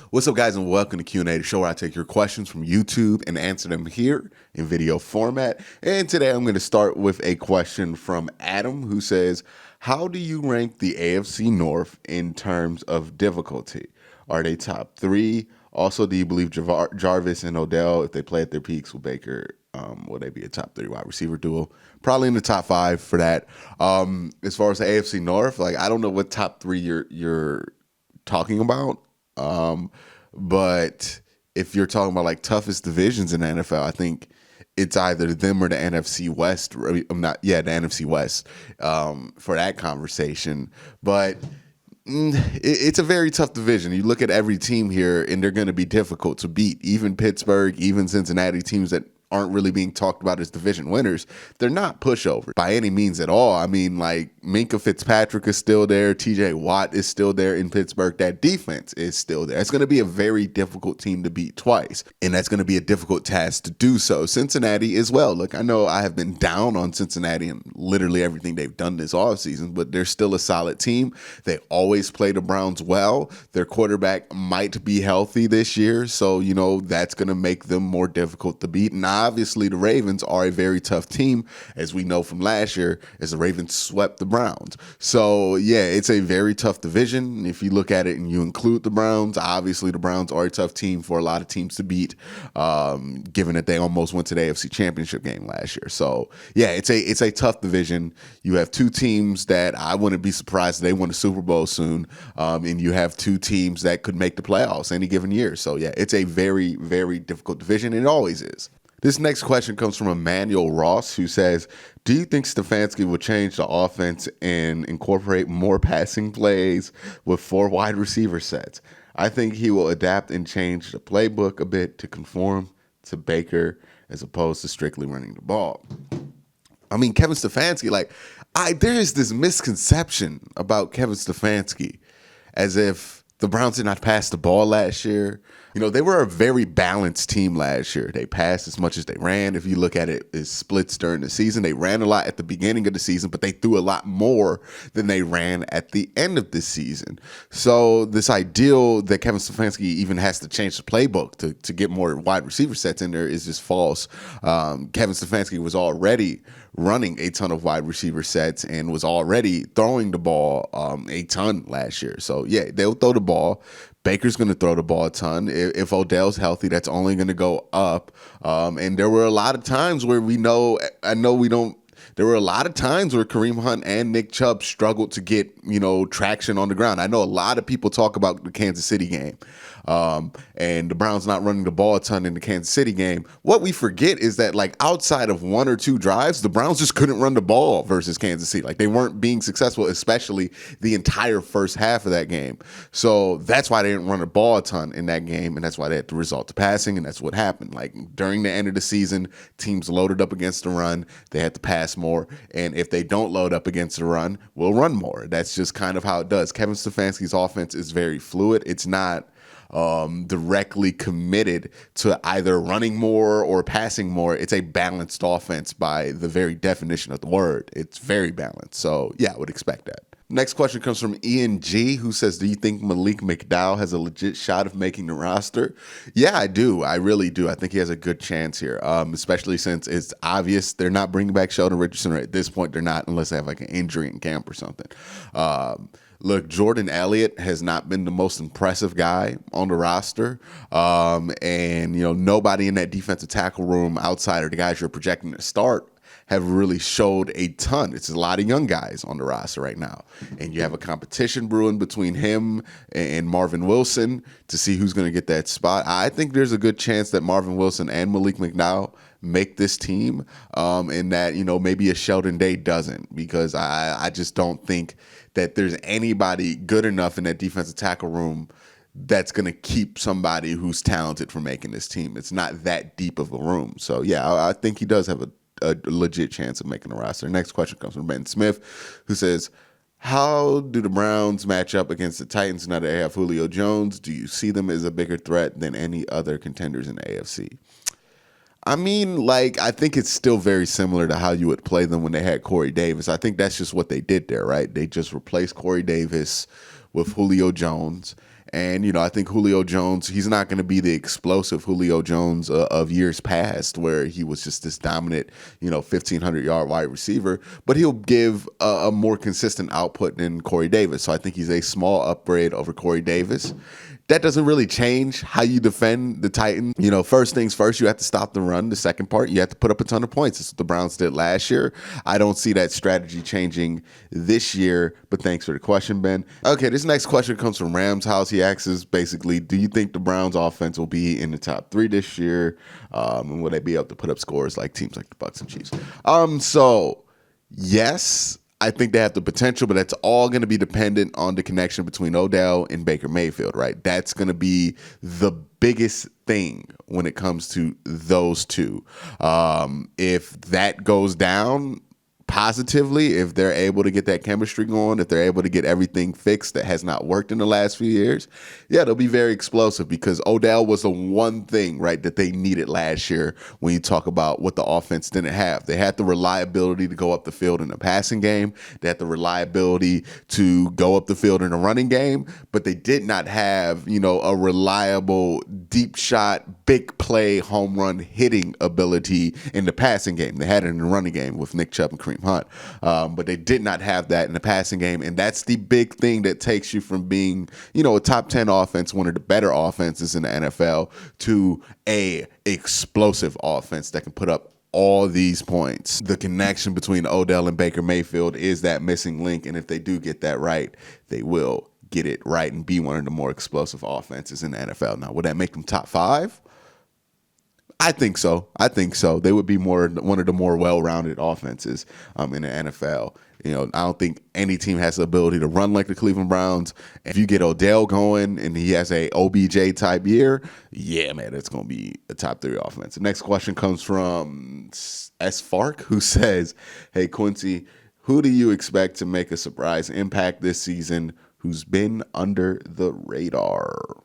What's up, guys, and welcome to QnA, the show where I take your questions from YouTube and answer them here in video format. And today I'm going to start with a question from Adam, who says, how do you rank the AFC North in terms of difficulty? Are they top three? Also, do you believe Jarvis and Odell, if they play at their peaks with Baker, will they be a top three wide receiver duo? Probably in the top five for that. As far as the AFC North, I don't know what top three you're talking about. But if you're talking about toughest divisions in the NFL, I think it's either them or the NFC West. The NFC West for that conversation. But it's a very tough division. You look at every team here, and they're going to be difficult to beat. Even Pittsburgh, even Cincinnati, teams that aren't really being talked about as division winners, they're not pushovers by any means at all. I mean, Minkah Fitzpatrick is still there. TJ Watt is still there in Pittsburgh. That defense is still there. It's going to be a very difficult team to beat twice, and that's going to be a difficult task to do so. Cincinnati as well. Look, I know I have been down on Cincinnati and literally everything they've done this offseason, but they're still a solid team. They always play the Browns well. Their quarterback might be healthy this year, so, that's going to make them more difficult to beat. And obviously, the Ravens are a very tough team, as we know from last year, as the Ravens swept the Browns. So, yeah, it's a very tough division. If you look at it and you include the Browns, obviously the Browns are a tough team for a lot of teams to beat, given that they almost went to the AFC Championship game last year. So, yeah, it's a tough division. You have two teams that I wouldn't be surprised if they win the Super Bowl soon, and you have two teams that could make the playoffs any given year. So, yeah, it's a very, very difficult division, and it always is. This next question comes from Emmanuel Ross, who says, do you think Stefanski will change the offense and incorporate more passing plays with 4 wide receiver sets? I think he will adapt and change the playbook a bit to conform to Baker as opposed to strictly running the ball. I mean, Kevin Stefanski, there is this misconception about Kevin Stefanski as if the Browns did not pass the ball last year. They were a very balanced team last year. They passed as much as they ran. If you look at it as splits during the season, they ran a lot at the beginning of the season, but they threw a lot more than they ran at the end of the season. So this ideal that Kevin Stefanski even has to change the playbook to get more wide receiver sets in there is just false. Kevin Stefanski was already running a ton of wide receiver sets and was already throwing the ball a ton last year. So, yeah, they'll throw the ball. Baker's going to throw the ball a ton. If Odell's healthy, that's only going to go up. And there were a lot of times where there were a lot of times where Kareem Hunt and Nick Chubb struggled to get, traction on the ground. I know a lot of people talk about the Kansas City game and the Browns not running the ball a ton in the Kansas City game. What we forget is that, outside of 1 or 2 drives, the Browns just couldn't run the ball versus Kansas City. They weren't being successful, especially the entire first half of that game. So that's why they didn't run the ball a ton in that game, and that's why they had to resort to passing, and that's what happened. During the end of the season, teams loaded up against the run. They had to pass more, and if they don't load up against the run, we'll run more. That's just kind of how it does. Kevin Stefanski's offense is very fluid. It's not directly committed to either running more or passing more. It's a balanced offense by the very definition of the word. It's very balanced. So, yeah, I would expect that. Next question comes from Ian G, who says, do you think Malik McDowell has a legit shot of making the roster? Yeah, I do. I really do. I think he has a good chance here, especially since it's obvious they're not bringing back Sheldon Richardson. At this point, they're not, unless they have an injury in camp or something. Look, Jordan Elliott has not been the most impressive guy on the roster. And nobody in that defensive tackle room outside of the guys you're projecting to start have really showed a ton. It's a lot of young guys on the roster right now. And you have a competition brewing between him and Marvin Wilson to see who's going to get that spot. I think there's a good chance that Marvin Wilson and Malik McDowell make this team, and that, maybe a Sheldon Day doesn't, because I just don't think that there's anybody good enough in that defensive tackle room that's going to keep somebody who's talented from making this team. It's not that deep of a room. So, yeah, I think he does have a legit chance of making the roster. Next question comes from Ben Smith, who says, how do the Browns match up against the Titans now that they have Julio Jones? Do you see them as a bigger threat than any other contenders in the AFC? I mean, I think it's still very similar to how you would play them when they had Corey Davis. I think that's just what they did there, right? They just replaced Corey Davis with Julio Jones, And, I think Julio Jones, he's not going to be the explosive Julio Jones of years past where he was just this dominant, 1,500-yard wide receiver, but he'll give a more consistent output than Corey Davis. So I think he's a small upgrade over Corey Davis. That doesn't really change how you defend the Titans. First things first, you have to stop the run. The second part, you have to put up a ton of points. That's what the Browns did last year. I don't see that strategy changing this year, but thanks for the question, Ben. Okay, this next question comes from Rams House. He asks us basically, do you think the Browns offense will be in the top 3 this year? And will they be able to put up scores like teams like the Bucs and Chiefs? So, yes. I think they have the potential, but that's all going to be dependent on the connection between Odell and Baker Mayfield, right? That's going to be the biggest thing when it comes to those two. If that goes down positively, if they're able to get that chemistry going, if they're able to get everything fixed that has not worked in the last few years, yeah, they'll be very explosive because Odell was the one thing, right, that they needed last year when you talk about what the offense didn't have. They had the reliability to go up the field in the passing game. They had the reliability to go up the field in the running game, but they did not have, a reliable deep shot, big play, home run hitting ability in the passing game. They had it in the running game with Nick Chubb and Kareem Hunt, but they did not have that in the passing game, and that's the big thing that takes you from being, a top 10 offense, one of the better offenses in the NFL, to a explosive offense that can put up all these points. The connection between Odell and Baker Mayfield is that missing link, and if they do get that right, they will get it right and be one of the more explosive offenses in the NFL. Now, would that make them top 5? I think so. They would be one of the more well-rounded offenses in the NFL. I don't think any team has the ability to run like the Cleveland Browns. If you get Odell going and he has a OBJ type year, yeah, man, it's going to be a top 3 offense. The next question comes from S. Fark, who says, hey, Quincy, who do you expect to make a surprise impact this season who's been under the radar?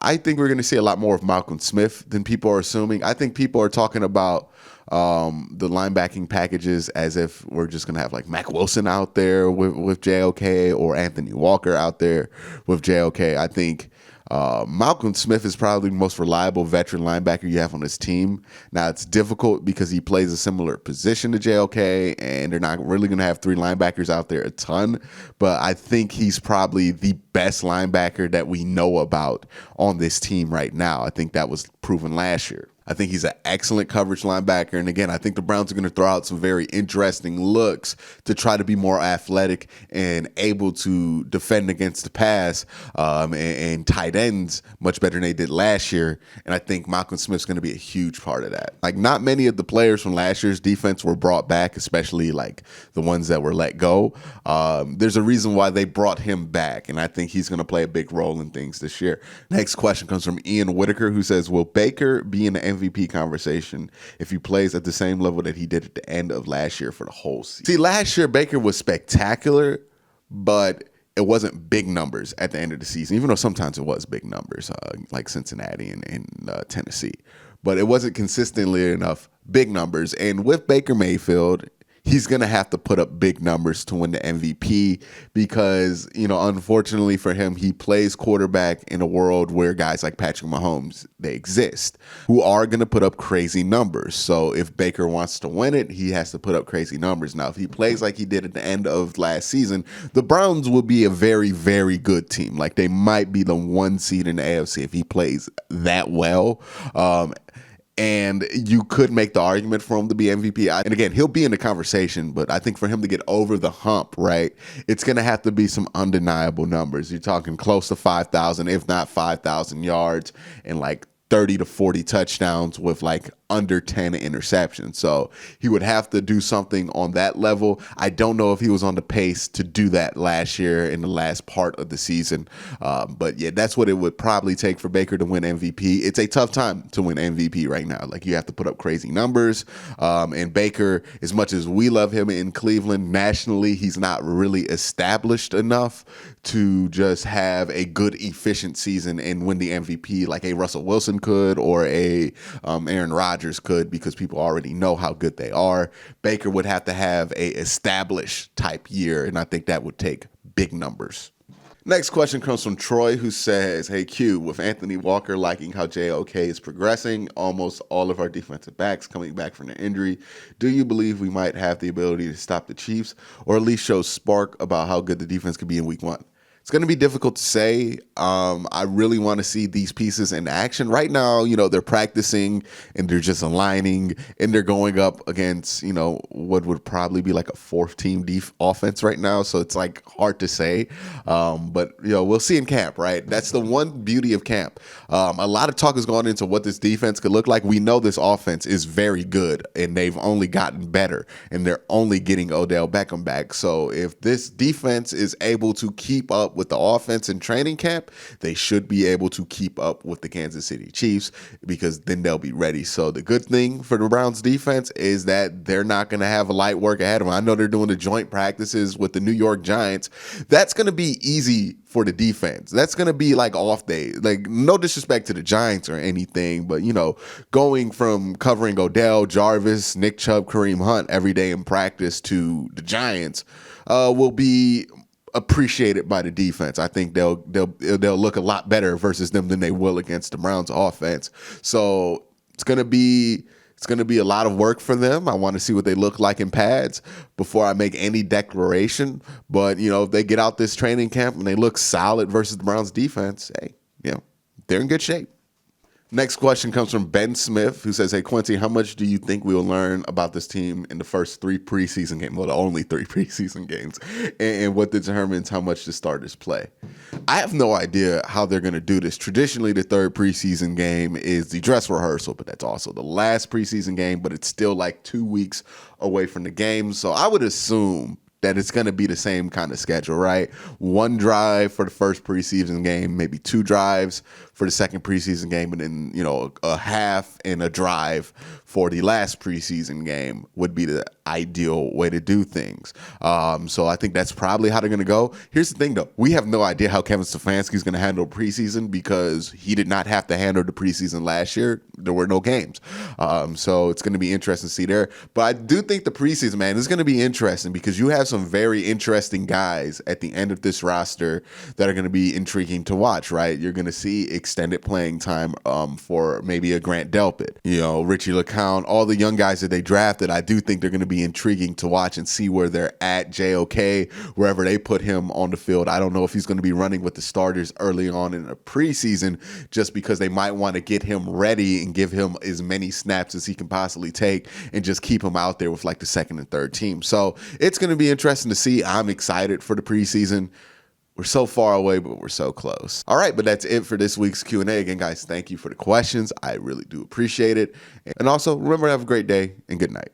I think we're going to see a lot more of Malcolm Smith than people are assuming. I think people are talking about the linebacking packages as if we're just going to have like Mack Wilson out there with JOK or Anthony Walker out there with JOK. I think Malcolm Smith is probably the most reliable veteran linebacker you have on this team. Now, it's difficult because he plays a similar position to JOK, and they're not really going to have 3 linebackers out there a ton, but I think he's probably the best linebacker that we know about on this team right now. I think that was proven last year. I think he's an excellent coverage linebacker. And again, I think the Browns are going to throw out some very interesting looks to try to be more athletic and able to defend against the pass and tight ends much better than they did last year. And I think Malcolm Smith's going to be a huge part of that. Like, not many of the players from last year's defense were brought back, especially like the ones that were let go. There's a reason why they brought him back, and I think he's going to play a big role in things this year. Next question comes from Ian Whitaker, who says, will Baker be in the MVP conversation if he plays at the same level that he did at the end of last year for the whole season? See, last year Baker was spectacular, but it wasn't big numbers at the end of the season, even though sometimes it was big numbers, like Cincinnati and Tennessee. But it wasn't consistently enough big numbers. And with Baker Mayfield, he's going to have to put up big numbers to win the MVP because, unfortunately for him, he plays quarterback in a world where guys like Patrick Mahomes, they exist, who are going to put up crazy numbers. So if Baker wants to win it, he has to put up crazy numbers. Now, if he plays like he did at the end of last season, the Browns will be a very, very good team. Like, they might be the 1 seed in the AFC if he plays that well. And you could make the argument for him to be MVP. And again, he'll be in the conversation, but I think for him to get over the hump, right, it's going to have to be some undeniable numbers. You're talking close to 5,000, if not 5,000 yards and like 30 to 40 touchdowns with like under 10 interceptions. So he would have to do something on that level. I don't know if he was on the pace to do that last year in the last part of the season. But yeah, that's what it would probably take for Baker to win MVP. It's a tough time to win MVP right now. Like, you have to put up crazy numbers. And Baker, as much as we love him in Cleveland, nationally, he's not really established enough to just have a good, efficient season and win the MVP like a Russell Wilson could or a Aaron Rodgers could, because people already know how good they are. Baker would have to have a established type year, and I think that would take big numbers. Next question comes from Troy, who says, "Hey Q, with Anthony Walker liking how JOK is progressing, almost all of our defensive backs coming back from their injury, do you believe we might have the ability to stop the Chiefs, or at least show spark about how good the defense could be in Week 1?" It's going to be difficult to say. I really want to see these pieces in action. Right now, they're practicing and they're just aligning and they're going up against, what would probably be like a fourth team offense right now. So it's like hard to say. But we'll see in camp, right? That's the one beauty of camp. A lot of talk has gone into what this defense could look like. We know this offense is very good and they've only gotten better and they're only getting Odell Beckham back. So if this defense is able to keep up with the offense in training camp, they should be able to keep up with the Kansas City Chiefs because then they'll be ready. So the good thing for the Browns defense is that they're not going to have a light work ahead of them. I know they're doing the joint practices with the New York Giants. That's going to be easy for the defense. That's going to be like off day. Like, no disrespect to the Giants or anything, but going from covering Odell, Jarvis, Nick Chubb, Kareem Hunt every day in practice to the Giants will be appreciated by the defense. I think they'll look a lot better versus them than they will against the Browns offense. So it's gonna be a lot of work for them. I want to see what they look like in pads before I make any declaration. But if they get out this training camp and they look solid versus the Browns defense, hey, they're in good shape. Next question comes from Ben Smith, who says, "Hey, Quincy, how much do you think we'll learn about this team in the first 3 preseason games?" Well, the only 3 preseason games. And what determines how much the starters play? I have no idea how they're going to do this. Traditionally, the 3rd preseason game is the dress rehearsal, but that's also the last preseason game, but it's still like 2 weeks away from the game. So I would assume that it's going to be the same kind of schedule, right? 1 drive for the first preseason game, maybe 2 drives for the second preseason game, and then, a half and a drive for the last preseason game would be the ideal way to do things. So I think that's probably how they're going to go. Here's the thing, though. We have no idea how Kevin Stefanski is going to handle preseason because he did not have to handle the preseason last year. There were no games. So it's going to be interesting to see there. But I do think the preseason, man, is going to be interesting because you have some very interesting guys at the end of this roster that are going to be intriguing to watch, right? You're going to see extended playing time for maybe a Grant Delpit, Richie LeCounte, all the young guys that they drafted. I do think they're going to be intriguing to watch and see where they're at. JOK, wherever they put him on the field. I don't know if he's going to be running with the starters early on in the preseason just because they might want to get him ready and give him as many snaps as he can possibly take and just keep him out there with like the second and third team. So it's going to be interesting to see. I'm excited for the preseason. We're so far away, but we're so close. All right, but that's it for this week's Q&A. Again, guys, thank you for the questions. I really do appreciate it. And also, remember to have a great day and good night.